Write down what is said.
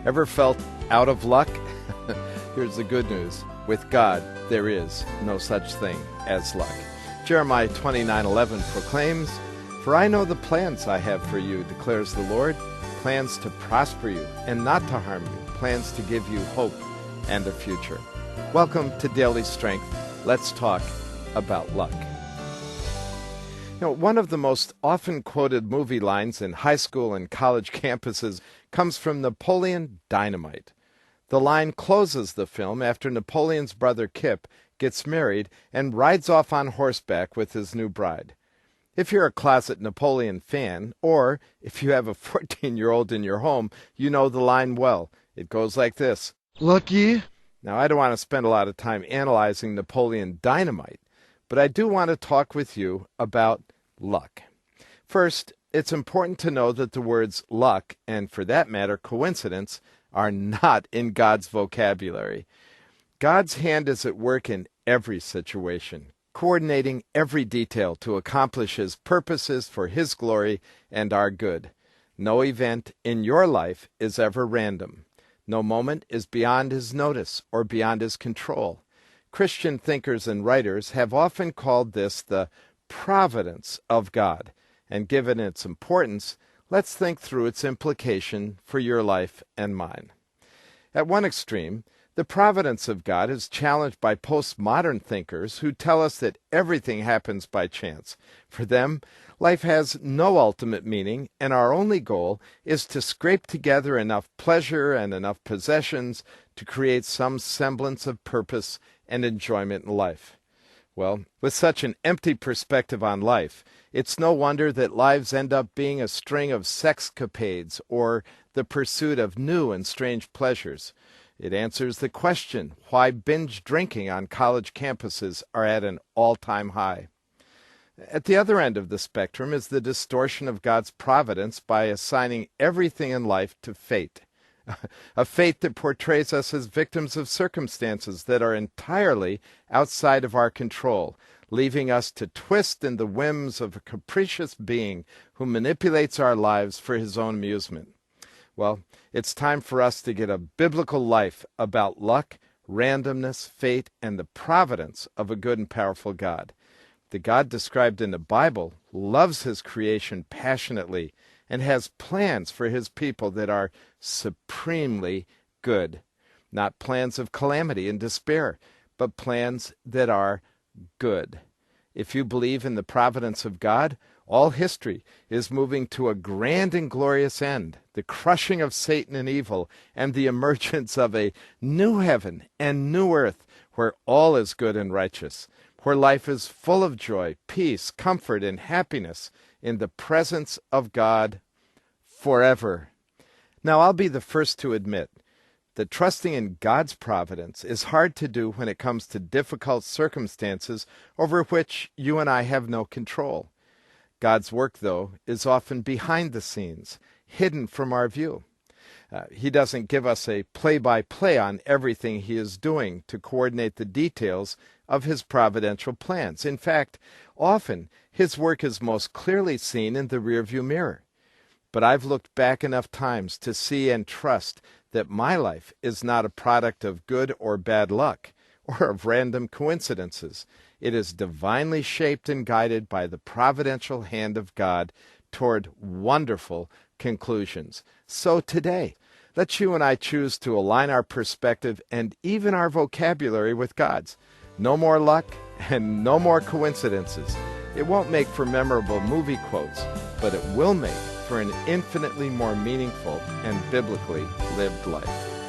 Ever felt out of luck? Here's the good news. With God, there is no such thing as luck. Jeremiah 29:11 proclaims, "For I know the plans I have for you, declares the Lord, plans to prosper you and not to harm you, plans to give you hope and a future." Welcome to Daily Strength. Let's talk about luck. One of the most often quoted movie lines in high school and college campuses comes from Napoleon Dynamite. The line closes the film after Napoleon's brother Kip gets married and rides off on horseback with his new bride. If you're a closet Napoleon fan, or if you have a 14-year-old in your home, you know the line well. It goes like this. Lucky? Now, I don't want to spend a lot of time analyzing Napoleon Dynamite, but I do want to talk with you about luck. First, it's important to know that the words luck, and for that matter, coincidence, are not in God's vocabulary. God's hand is at work in every situation, coordinating every detail to accomplish His purposes for His glory and our good. No event in your life is ever random. No moment is beyond His notice or beyond His control. Christian thinkers and writers have often called this the providence of God, and given its importance, let's think through its implication for your life and mine. At one extreme, the providence of God is challenged by postmodern thinkers who tell us that everything happens by chance. For them, life has no ultimate meaning, and our only goal is to scrape together enough pleasure and enough possessions to create some semblance of purpose and enjoyment in life. Well, with such an empty perspective on life, it's no wonder that lives end up being a string of sexcapades or the pursuit of new and strange pleasures. It answers the question why binge drinking on college campuses are at an all-time high. At the other end of the spectrum is the distortion of God's providence by assigning everything in life to fate. A fate that portrays us as victims of circumstances that are entirely outside of our control, leaving us to twist in the whims of a capricious being who manipulates our lives for his own amusement. Well, it's time for us to get a biblical life about luck, randomness, fate, and the providence of a good and powerful God. The God described in the Bible loves His creation passionately and has plans for His people that are supremely good. Not plans of calamity and despair, but plans that are good. If you believe in the providence of God, all history is moving to a grand and glorious end, the crushing of Satan and evil, and the emergence of a new heaven and new earth where all is good and righteous, where life is full of joy, peace, comfort, and happiness in the presence of God forever. Now, I'll be the first to admit that trusting in God's providence is hard to do when it comes to difficult circumstances over which you and I have no control. God's work, though, is often behind the scenes, hidden from our view. He doesn't give us a play-by-play on everything He is doing to coordinate the details of His providential plans. In fact, often His work is most clearly seen in the rearview mirror. But I've looked back enough times to see and trust that my life is not a product of good or bad luck, or of random coincidences. It is divinely shaped and guided by the providential hand of God toward wonderful conclusions. So today, let's you and I choose to align our perspective and even our vocabulary with God's. No more luck and no more coincidences. It won't make for memorable movie quotes, but it will make for an infinitely more meaningful and biblically lived life.